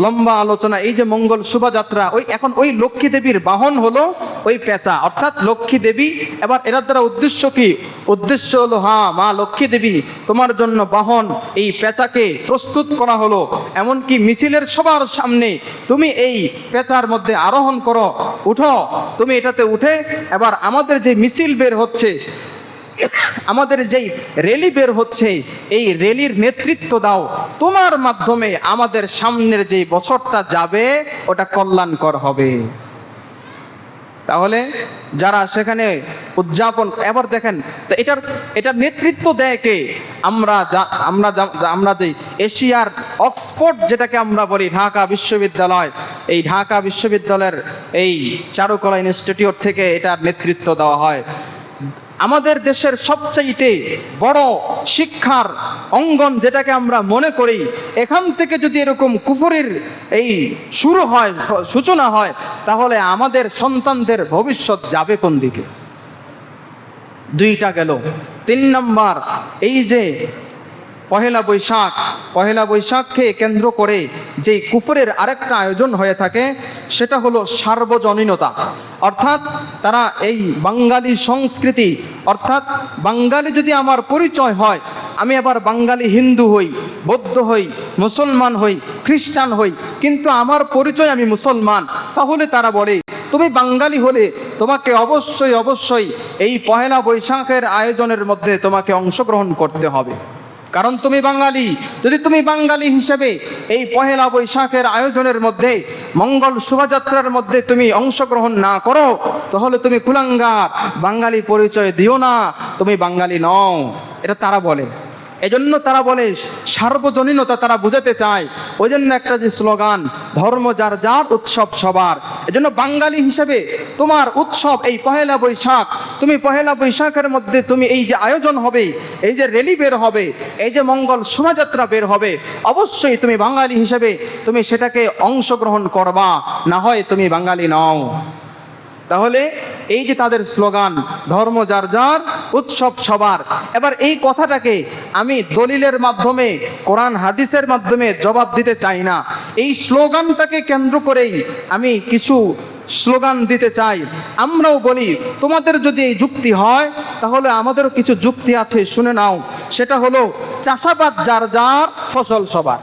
লম্বা আলোচনা। এই যে মঙ্গল শোভাযাত্রা, এখন ওই লক্ষ্মী দেবীর বাহন হলো ওই পেঁচা, অর্থাৎ লক্ষ্মী দেবী। এবার এটার দ্বারা উদ্দেশ্য কি? উদ্দেশ্য হলো, হ্যাঁ মা লক্ষ্মী দেবী তোমার জন্য বাহন এই পেঁচাকে প্রস্তুত করা হলো। এমনকি মিছিলের সবার সামনে তুমি এই পেঁচার মধ্যে আরোহণ করো, উঠো, তুমি এটাতে উঠে এবার আমাদের যে মিছিল বের হচ্ছে, আমাদের যেই র্যালি বের হচ্ছে, এই র্যালির নেতৃত্ব দাও। তোমার মাধ্যমে আমাদের সামনের যে বছরটা যাবে ওটা কল্যাণকর হবে। তাহলে যারা সেখানে উদযাপন, এবার দেখেন তো এটার নেতৃত্ব দেয় কে? আমরা যে এশিয়ার অক্সফোর্ড যেটাকে আমরা বলি, ঢাকা বিশ্ববিদ্যালয়, এই ঢাকা বিশ্ববিদ্যালয়ের এই চারুকলা ইনস্টিটিউট থেকে এটার নেতৃত্ব দেওয়া হয়। আমাদের দেশের সবচাইতে বড় শিক্ষার অঙ্গন যেটাকে আমরা মনে করি, এখান থেকে যদি এরকম কুফরের এই শুরু হয়, সূচনা হয়, তাহলে আমাদের সন্তানদের ভবিষ্যৎ যাবে কোন দিকে? দুইটা গেল। 3 নম্বর, এই যে পহেলা বৈশাখকে কেন্দ্র করে যে কুফরের আরেকটা আয়োজন হয়ে থাকে, সেটা হলো সার্বজনীনতা। অর্থাৎ তারা এই বাঙালি সংস্কৃতি, অর্থাৎ বাঙালি যদি আমার পরিচয় হয়, আমি আবার বাঙালি হিন্দু হই, বৌদ্ধ হই, মুসলমান হই, খ্রিস্টান হই, কিন্তু আমার পরিচয় আমি মুসলমান, তাহলে তারা বলে তুমি বাঙালি হলে তোমাকে অবশ্যই এই পহেলা বৈশাখের আয়োজনের মধ্যে তোমাকে অংশগ্রহণ করতে হবে। কারণ তুমি বাঙালি। যদি তুমি বাঙালি হিসেবে এই পহেলা বৈশাখের আয়োজনের মধ্যে, মঙ্গল শোভাযাত্রার মধ্যে তুমি অংশগ্রহণ না করো, তাহলে তুমি কুলাঙ্গার, বাঙালি পরিচয় দিও না, তুমি বাঙালি নও। এটা তারা বলে। এজন্য তারা বলে সার্বজনীনতা তারা বুঝাতে চায়। ওই জন্য একটা যে স্লোগান, ধর্ম যার যার, উৎসব সবার। এজন্য বাঙালি হিসেবে তোমার উৎসব এই পহেলা বৈশাখ। তুমি পহেলা বৈশাখের মধ্যে তুমি এই যে আয়োজন হবে, এই যে র্যালি বের হবে, এই যে মঙ্গল শোভাযাত্রা বের হবে, অবশ্যই তুমি বাঙালি হিসেবে তুমি সেটাকে অংশগ্রহণ করবা, না হয় তুমি বাঙালি নও। তাহলে এই যে তাদের স্লোগান, ধর্ম যার যার, উৎসব সবার। এবার এই কথাটাকে আমি দলিলের মাধ্যমে, কোরআন হাদিসের মাধ্যমে জবাব দিতে চাই না। এই স্লোগানটাকে কেন্দ্র করেই আমি কিছু স্লোগান দিতে চাই। আমরাও বলি তোমাদের যদি এই যুক্তি হয়, তাহলে আমাদেরও কিছু যুক্তি আছে, শুনে নাও। সেটা হলো চাষাবাদ যার যার, ফসল সবার।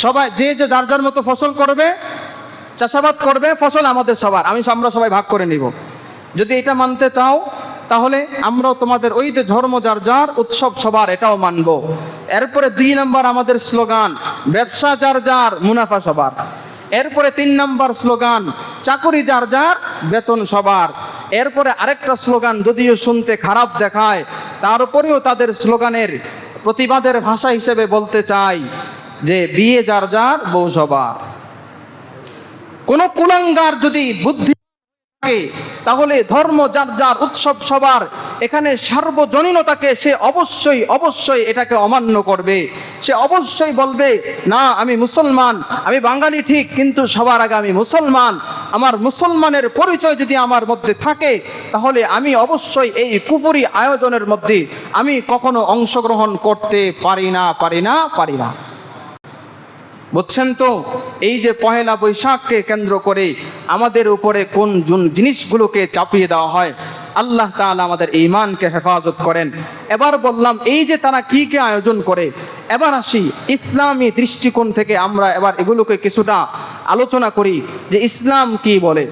সবাই যে যার যার মতো ফসল করবে, চাষাবাদ করবে, ফসল আমাদের সবার, আমরা সবাই ভাগ করে নিব। যদি এটা মানতে চাও, তাহলে আমরাও তোমাদের ওই যে ধর্ম যার যার, উৎসব সবার, এটাও মানব। এরপরে 2 নম্বর আমাদের স্লোগান, ব্যবসা যার যার, মুনাফা সবার। এরপরে 3 নম্বর স্লোগান, চাকরি যার যার বেতন সবার। এরপরে আরেকটা স্লোগান যদিও শুনতে খারাপ দেখায়, তারপরেও তাদের স্লোগানের প্রতিবাদের ভাষা হিসেবে বলতে চাই যে বিয়ে যার যার বউ সবার। কোন কুলাঙ্গার যদি বুদ্ধি থাকে তাহলে ধর্ম যার যার উৎসব সবার, এখানে সার্বজনীনতাকে সে অবশ্যই অবশ্যই এটাকে অমান্য করবে। সে অবশ্যই বলবে না আমি মুসলমান, আমি বাঙালি ঠিক, কিন্তু সবার আগে আমি মুসলমান। আমার মুসলমানের পরিচয় যদি আমার মধ্যে থাকে তাহলে আমি অবশ্যই এই কুফরি আয়োজনের মধ্যে আমি কখনো অংশগ্রহণ করতে পারি না। বুঝছেন তো, এই যে পহেলা বৈশাখকে কেন্দ্র করে আমাদের উপরে কোন জিনিসগুলোকে চাপিয়ে দেওয়া হয়। আল্লাহ তাআলা আমাদের ঈমানকে হেফাজত করেন। এবার বললাম এই যে তারা কি কি আয়োজন করে, এবার আসি ইসলামী দৃষ্টিকোণ থেকে আমরা এবার এগুলোকে কিছুটা আলোচনা করি যে ইসলাম কি বলে।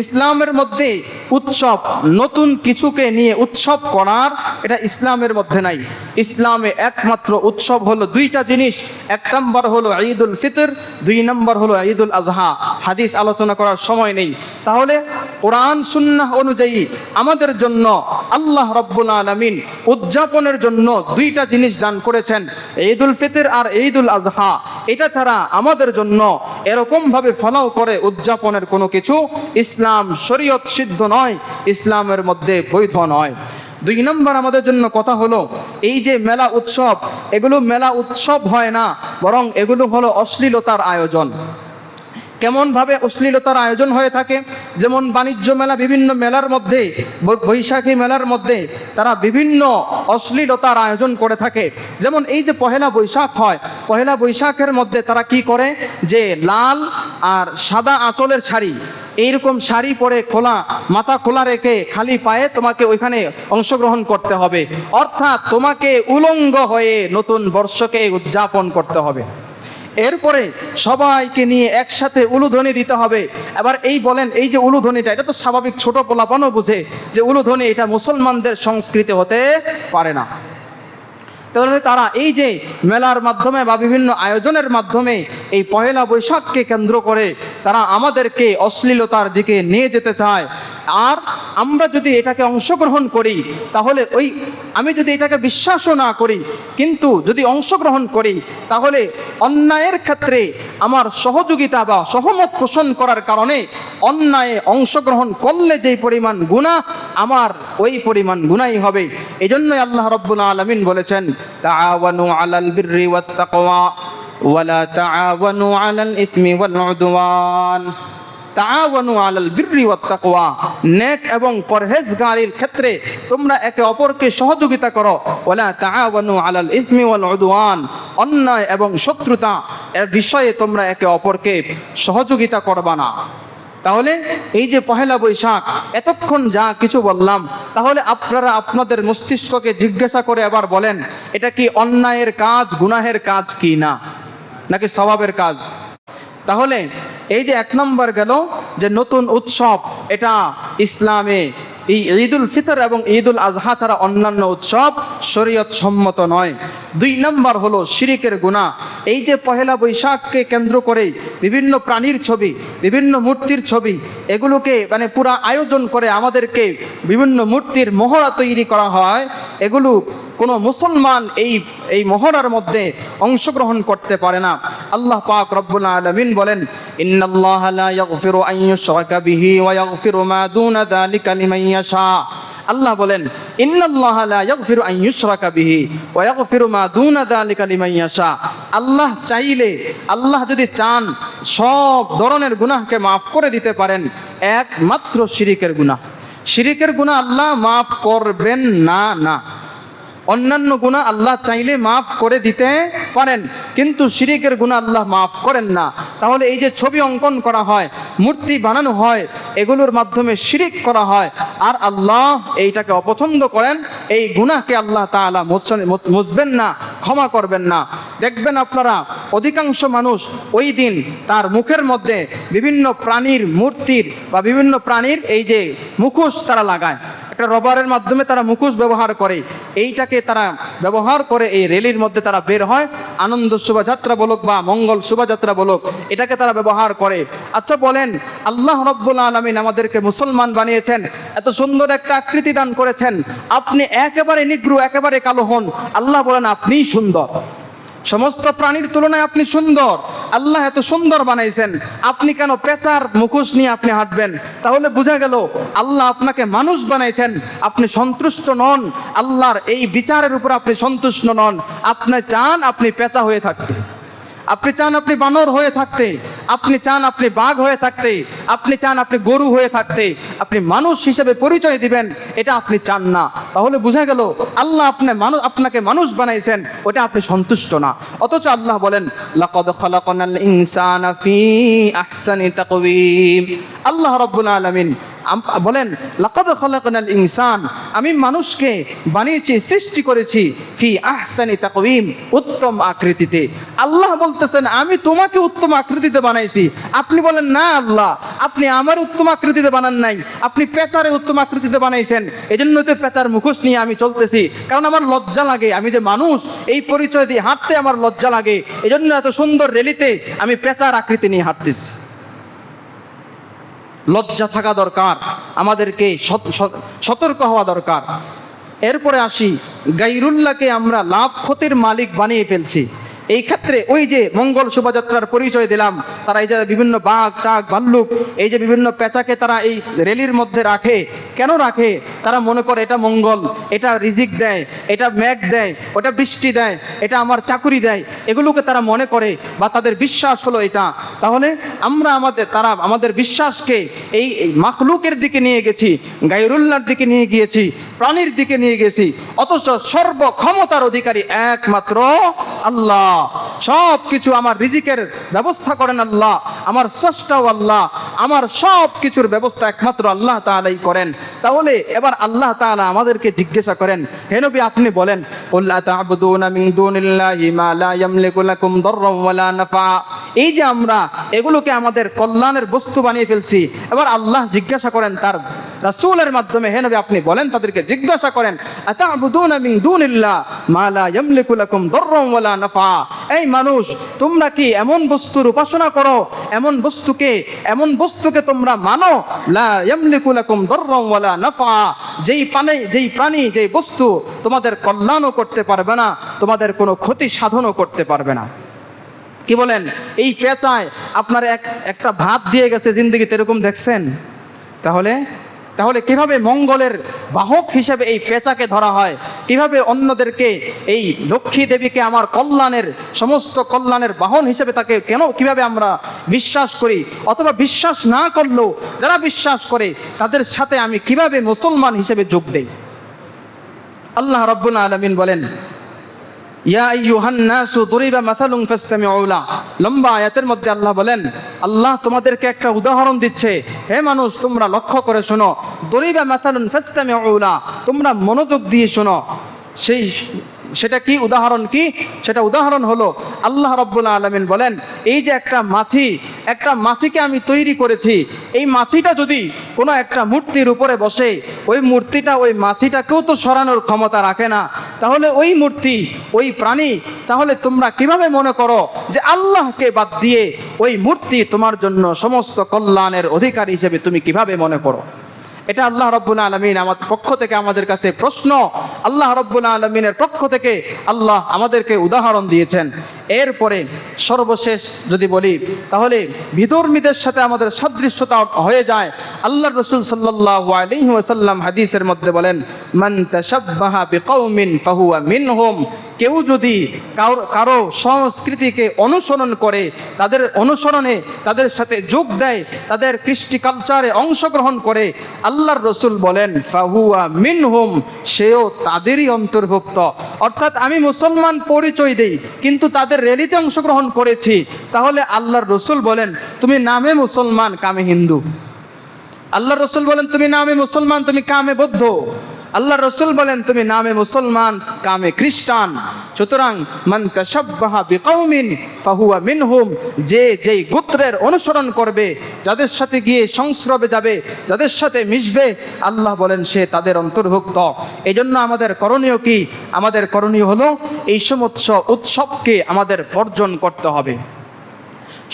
ইসলামের মধ্যে উৎসব, নতুন কিছুকে নিয়ে উৎসব করার, এটা ইসলামের মধ্যে নাই। ইসলামে একমাত্র উৎসব হলো 2টা জিনিস, 1 নম্বর হলো ঈদুল ফিতর, 2 নম্বর হলো ঈদুল আজহা। হাদিস আলোচনা করার সময় নেই। তাহলে কোরআন সুন্নাহ অনুযায়ী আমাদের জন্য আল্লাহ রাব্বুল আলামিন উদযাপনের জন্য 2টা জিনিস দান করেছেন, ঈদুল ফিতর আর ঈদুল আজহা। এটা ছাড়া আমাদের জন্য এরকম ভাবে ফলো করে উদযাপনের কোনো কিছু ইসলাম শরীয়ত সিদ্ধ নয়, ইসলামের মধ্যে বৈধ নয়। 2 নম্বর আমাদের জন্য কথা হলো এই যে মেলা উৎসব, এগুলো মেলা উৎসব হয় না, বরং এগুলো হলো অশ্লীলতার আয়োজন। কেমন ভাবে অশ্লীলতার আয়োজন হয়ে থাকে? যেমন বাণিজ্য মেলা, বিভিন্ন মেলার মধ্যে, বৈশাখী মেলার মধ্যে তারা বিভিন্ন অশ্লীলতার আয়োজন করে থাকে। যেমন এই যে পহেলা বৈশাখ হয়, পহেলা বৈশাখের মধ্যে তারা কি করে যে লাল আর সাদা আঁচলের শাড়ি, এইরকম শাড়ি পরে খোলা, মাথা খোলা রেখে খালি পায়ে তোমাকে ওইখানে অংশগ্রহণ করতে হবে, অর্থাৎ তোমাকে উলঙ্গ হয়ে নতুন বর্ষকে উদযাপন করতে হবে। এরপরে সবাইকে নিয়ে একসাথে উলুধ্বনি দিতে হবে। এবার এই বলেন এই যে উলুধ্বনিটা, এটা তো স্বাভাবিক ছোট পোলাপানও বুঝে যে উলুধ্বনি এটা মুসলমানদের সংস্কৃতি হতে পারে না। তাহলে তারা এই যে মেলার মাধ্যমে বা বিভিন্ন আয়োজনের মাধ্যমে এই পহেলা বৈশাখকে কেন্দ্র করে তারা আমাদেরকে অশ্লীলতার দিকে নিয়ে যেতে চায়। আর আমরা যদি এটাকে অংশগ্রহণ করি তাহলে আমি যদি এটাকে বিশ্বাসও না করি, কিন্তু যদি অংশগ্রহণ করি তাহলে অন্যায়ের ক্ষেত্রে আমার সহযোগিতা বা সহমত পোষণ করার কারণে অন্যায়ে অংশগ্রহণ করলে যেই পরিমাণ গুনাহ, আমার ওই পরিমাণ গুনাহই হবে। এজন্যই আল্লাহ রাব্বুল আলামিন বলেছেন তাআওয়ানু আলাল বিররি ওয়াত তাকওয়া ওয়ালা তাআওয়ানু আলাল ইসমি ওয়াল উদওয়ান। তাআওয়ানু আলাল বিররি ওয়াত তাকওয়া, নেক এবং পরহেজগারির ক্ষেত্রে তোমরা একে অপরকে সহযোগিতা করো। ওয়ালা তাআওয়ানু আলাল ইসমি ওয়াল উদওয়ান, অন্যায় এবং শত্রুতা এর বিষয়ে তোমরা একে অপরকে সহযোগিতা করবা না। তাহলে এই যে পহেলা বৈশাখ এতক্ষণ যা কিছু বললাম, তাহলে আপনারা আপনাদের মস্তিষ্ককে জিজ্ঞাসা করে এবার বলেন এটা কি অন্যায়ের কাজ, গুনাহের কাজ কি না, নাকি সওয়াবের কাজ? তাহলে এই যে 1 নম্বর গেল যে নতুন উৎসব, এটা ইসলামে এই ঈদুল ফিতর এবং ঈদুল আজহা ছাড়া অন্যান্য উৎসব শরীয়ত সম্মত নয়। 2 নম্বর হলো শিরিকের গুনাহ। এই যে পহেলা বৈশাখকে কেন্দ্র করে বিভিন্ন প্রাণীর ছবি, বিভিন্ন মূর্তির ছবি, এগুলোকে মানে পুরা আয়োজন করে আমাদেরকে বিভিন্ন মূর্তির মহড়া তৈরি করা হয়, এগুলো কোনো মুসলমান এই মহড়ার মধ্যে অংশগ্রহণ করতে পারে না। আল্লাহ পাক রব্বুল আলামিন বলেন ইন্নাল্লাহা লা ইয়াগফিরু আন ইউশরাকা বিহি ওয়া ইয়াগফিরু মা দুনা যালিকা লিমান ইয়াশা। আল্লাহ বলেন ইন্নাল্লাহা লা ইয়াগফিরু আন ইউশরাকা বিহি ওয়া ইয়াগফিরু মা দুনা যালিকা লিমান ইয়াশা। আল্লাহ চাইলে, আল্লাহ যদি চান, সব ধরনের গুনাহকে মাফ করে দিতে পারেন, একমাত্র শিরিকের গুনাহ। শিরিকের গুনাহ আল্লাহ মাফ করবেন না। অন্যান্য গুনাহ আল্লাহ চাইলে মাফ করে দিতে পারেন, কিন্তু শিরিকের গুনাহ আল্লাহ মাফ করেন না। তাহলে এই যে ছবি অঙ্কন করা হয়, মূর্তি বানানো হয়, এগুলোর মাধ্যমে শিরিক করা হয়, আর আল্লাহ এইটাকে অপছন্দ করেন। এই গুনাহকে আল্লাহ তাআলা মুছবেন না, ক্ষমা করবেন না। দেখবেন আপনারা অধিকাংশ মানুষ ওই দিন তার মুখের মধ্যে বিভিন্ন প্রাণীর মূর্তির বা বিভিন্ন প্রাণীর এই যে মুখোশ তারা লাগায়। একটা রবারের মাধ্যমে তারা মুখোশ ব্যবহার করে, এইটাকে তারা ব্যবহার করে এই রেলির মধ্যে তারা বের হয়, আনন্দ শোভাযাত্রা বলুক বা মঙ্গল শোভাযাত্রা বলুক, এটাকে তারা ব্যবহার করে। আচ্ছা বলেন, আল্লাহ রাব্বুল আলামিন আমাদেরকে মুসলমান বানিয়েছেন, এত সুন্দর একটা আকৃতি দান করেছেন, আপনি একেবারে নিগ্রু, একেবারে কালো হন, আল্লাহ বলেন আপনিই সুন্দর, সমস্ত প্রাণীর তুলনায় আপনি সুন্দর, আল্লাহ এত সুন্দর বানাইছেন, আপনি কেন পেঁচার মুখোশ নিয়ে আপনি হাঁটবেন? তাহলে বোঝা গেল আল্লাহ আপনাকে মানুষ বানাইছেন, আপনি সন্তুষ্ট নন, আল্লাহর এই বিচারের উপর আপনি সন্তুষ্ট নন, আপনি চান আপনি পেঁচা হয়ে থাকতে, আপনি চান আপনি বানর হয়ে থাকতে, আপনি চান আপনি বাঘ হয়ে থাকতে, আপনি চান আপনি গরু হয়ে থাকতে, আপনি মানুষ হিসেবে পরিচয় দিবেন, এটা আপনি চান না। তাহলে বোঝা গেল আল্লাহ আপনাকে মানুষ বানাইছেন, ওটা আপনি সন্তুষ্ট না। অথচ আল্লাহ বলেন লাকাদ খালাকনাল ইনসানা ফি আহসানি তাকওয়িম। আল্লাহ রাব্বুল আলামিন বলেন লাকাদ খালাকনাল ইনসান, আমি মানুষকে বানিয়েছি, সৃষ্টি করেছি, ফি আহসানি তাকওয়িম, উত্তম আকৃতিতে। আল্লাহ বলতেছেন আমি তোমাকে উত্তম আকৃতিতে বানাইছি, আপনি বলেন না আল্লাহ আপনি আমার উত্তম আকৃতিতে বানান নাই, আপনি পেঁচারে উত্তম আকৃতিতে বানাইছেন, এজন্য তো পেঁচার মুখোশ নিয়ে আমি চলতেছি, কারণ আমার লজ্জা লাগে, আমি যে মানুষ এই পরিচয় দিয়ে হাঁটতে আমার লজ্জা লাগে, এজন্য এত সুন্দর রেলিতে আমি পেঁচার আকৃতি নিয়ে হাঁটতেছি। লজ্জা থাকা দরকার, আমাদেরকে সতর্ক হওয়া দরকার। এরপরে আসি, গায়রুল্লাহকে আমরা লাভ ক্ষতির মালিক বানিয়ে ফেলছি। এই ক্ষেত্রে ওই যে মঙ্গল শোভাযাত্রার পরিচয় দিলাম, তারা এই যে বিভিন্ন বাঘ টাঘ ভাল্লুক, এই যে বিভিন্ন পেঁচাকে তারা এই রেলির মধ্যে রাখে, কেন রাখে? তারা মনে করে এটা মঙ্গল, এটা রিজিক দেয়, এটা মেঘ দেয়, ওটা বৃষ্টি দেয়, এটা আমার চাকুরি দেয়, এগুলোকে তারা মনে করে, বা তাদের বিশ্বাস হলো এটা। তাহলে আমরা আমাদের বিশ্বাসকে এই মাখলুকের দিকে নিয়ে গেছি, গায়রুল্লাহর দিকে নিয়ে গিয়েছি, প্রাণীর দিকে নিয়ে গেছি, অথচ সর্বক্ষমতার অধিকারী একমাত্র আল্লাহ। সব কিছু আমার রিজিকের ব্যবস্থা করেন আল্লাহ, আমার স্রষ্টাও আল্লাহ, আমার সব কিছুর ব্যবস্থা একমাত্র আল্লাহ তাআলাই করেন। তাহলে এবার আল্লাহ তাআলা আমাদেরকে জিজ্ঞাসা করেন, হে নবী আপনি বলেন, কুল আতা'বুদুনা মিন দুনিল্লাহি মা লা ইয়ামলিকু লাকুম দাররান ওয়ালা নাফা। এই যে আমরা এগুলোকে আমাদের কল্যাণের বস্তু বানিয়ে ফেলছি, এবার আল্লাহ জিজ্ঞাসা করেন তার রাসূলের মাধ্যমে, হে নবী আপনি বলেন, তাদেরকে জিজ্ঞাসা করেন, আতা'বুদুনা মিন দুনিল্লাহ মা লা ইয়ামলিকু লাকুম দাররান ওয়ালা নাফা। এই মানুষ, তোমরা কি এমন বস্তুর উপাসনা করো, এমন বস্তুকে তোমরা মানো, লা ইয়ামলিকু লাকুম দাররান ওয়ালা নাফা, যেই প্রাণী যেই বস্তু তোমাদের কল্যাণও করতে পারবে না, তোমাদের কোনো ক্ষতি সাধনও করতে পারবে না। কি বলেন? এই পেঁচায় আপনার একটা ভাত দিয়ে গেছে জিন্দগিতে, এরকম দেখছেন? তাহলে কিভাবে মঙ্গলের বাহক হিসেবে এই পেঁচাকে ধরা হয়, কিভাবে অন্যদেরকে এই লক্ষ্মী দেবীকে আমার সমস্ত কল্যাণের বাহন হিসেবে তাকে কিভাবে আমরা বিশ্বাস করি, অথবা বিশ্বাস না করলেও যারা বিশ্বাস করে তাদের সাথে আমি কিভাবে মুসলমান হিসেবে যোগ দেই। আল্লাহ রাব্বুল আলামিন বলেন, ইয়া আইয়ুহান নাসু দুরিবা মাসালুন ফাসতামিউ লা। লম্বা আয়াতের মধ্যে আল্লাহ বলেন, আল্লাহ তোমাদেরকে একটা উদাহরণ দিচ্ছে, হে মানুষ তোমরা লক্ষ্য করে শোনো, দুরিবা মাসালুন ফাসতামিউ লা, তোমরা মনোযোগ দিয়ে শোনো। সেটা কি উদাহরণ? কি সেটা? উদাহরণ হলো আল্লাহ রাব্বুল আলামিন বলেন, এই যে একটা মাছিকে আমি তৈরি করেছি, এই মাছিটা যদি কোনো একটা মূর্তির উপরে বসে, ওই মূর্তিটা ওই মাছিটাকেও তো সরানোর ক্ষমতা রাখে না, তাহলে ওই মূর্তি ওই প্রাণী, তাহলে তোমরা কিভাবে মনে করো যে আল্লাহকে বাদ দিয়ে ওই মূর্তি তোমার জন্য সমস্ত কল্যাণের অধিকারী হিসেবে তুমি কিভাবে মনে করো? এটা আল্লাহ রাব্বুল আলামিন আমাদের পক্ষ থেকে আমাদের কাছে প্রশ্ন, আল্লাহ রাব্বুল আলামিনের পক্ষ থেকে আল্লাহ আমাদেরকে উদাহরণ দিয়েছেন। এরপরে সর্বশেষ যদি বলি, তাহলে বিধর্মীদের সাথে আমাদের সাদৃশ্যতা হয়ে যায়। আল্লাহর রাসূল সাল্লাল্লাহু আলাইহি ওয়াসাল্লাম হাদিসের মধ্যে বলেন, মান তাশাব্বাহা বিকাউমিন ফাহুয়া মিনহুম। কেউ যদি কারো সংস্কৃতিকে অনুসরণ করে, তাদের অনুসরণে তাদের সাথে যোগ দেয়, তাদের কৃষ্টি কালচারে অংশগ্রহণ করে, আল্লাহর রাসূল বলেন ফাহুয়া মিনহুম, সেও তাদেরই অন্তর্ভুক্ত। অর্থাৎ আমি মুসলমান পরিচয় দেই কিন্তু তাদের র্যালিতে অংশগ্রহণ করেছি, তাহলে আল্লাহর রাসূল বলেন তুমি নামে মুসলমান কামে হিন্দু। আল্লাহর রাসূল বলেন তুমি নামে মুসলমান তুমি কামে বৌদ্ধ। আল্লাহর রাসূল বলেন তুমি নামে মুসলমান কামে খ্রিস্টান। সুতরাং মান তাশাব্বাহা বিকাউমিন ফাহুয়া মিনহুম, যে যেই গোত্রের অনুসরণ করবে, যাদের সাথে গিয়ে সংস্রবে যাবে, যাদের সাথে মিশবে, আল্লাহ বলেন সে তাদের অন্তর্ভুক্ত। এই জন্য আমাদের করণীয় কি? আমাদের করণীয় হলো এই সমস্ত উৎসবকে আমাদের বর্জন করতে হবে।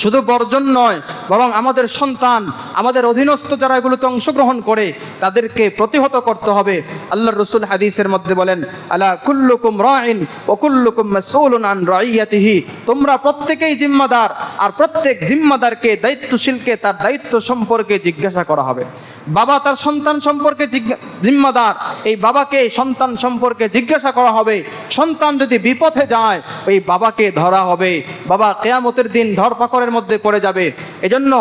শুধু বর্জন নয়, বরং আমাদের সন্তান, আমাদের অধীনস্থ যারা এগুলোতে অংশগ্রহণ করে তাদেরকে প্রতিহত করতে হবে। আল্লাহর রাসূল হাদিসের মধ্যে বলেন, আলা কুল্লুকুম রাইন ওয়া কুল্লুকুম মাসউলুন আন রাইয়াতিহি, তোমরা প্রত্যেকেই জিম্মাদার, আর প্রত্যেক জিম্মাদারকে, দায়িত্বশীলকে তার দায়িত্ব সম্পর্কে জিজ্ঞাসা করা হবে। বাবা তার সন্তান সম্পর্কে জিম্মাদার, এই বাবাকে সন্তান সম্পর্কে জিজ্ঞাসা করা হবে। সন্তান যদি বিপথে যায়, ওই বাবাকে ধরা হবে, বাবা কিয়ামতের দিন ধরপাকড়ের মধ্যে পড়ে যাবে। এজন্য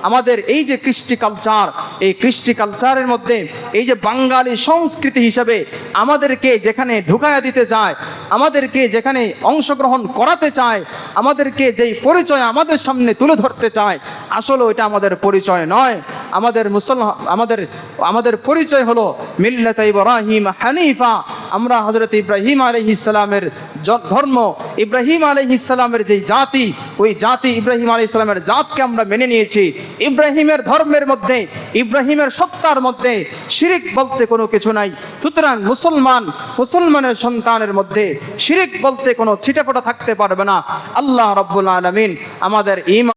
আমাদের এই যে কৃষ্টি কালচার, এই কৃষ্টি কালচারের মধ্যে এই যে বাঙালি সংস্কৃতি হিসাবে আমাদেরকে যেখানে ঢুকায়া দিতে চায়, আমাদেরকে যেখানে অংশগ্রহণ করাতে চায়, আমাদেরকে যেই পরিচয় আমাদের সামনে তুলে ধরতে চায়, আসলে এটা আমাদের পরিচয় নয়। আমাদের পরিচয় হলো মিল্লাত ইব্রাহিম হানিফা। আমরা হযরত ইব্রাহিম আলাইহিস সালামের ধর্ম, ইব্রাহিম আলাইহিস সালামের যে জাতি, ওই জাতি ইব্রাহিম আলাইহিস সালামের জাতকে আমরা মেনে নিয়েছি। ইব্রাহিমের ধর্মের মধ্যে, ইব্রাহিমের সত্তার মধ্যে শিরিক বলতে কোনো কিছু নাই। সুতরাং মুসলমানের সন্তানের মধ্যে শিরিক বলতে কোনো ছিটেফোঁটা থাকতে পারবে না। আল্লাহ রাব্বুল আলামিন আমাদের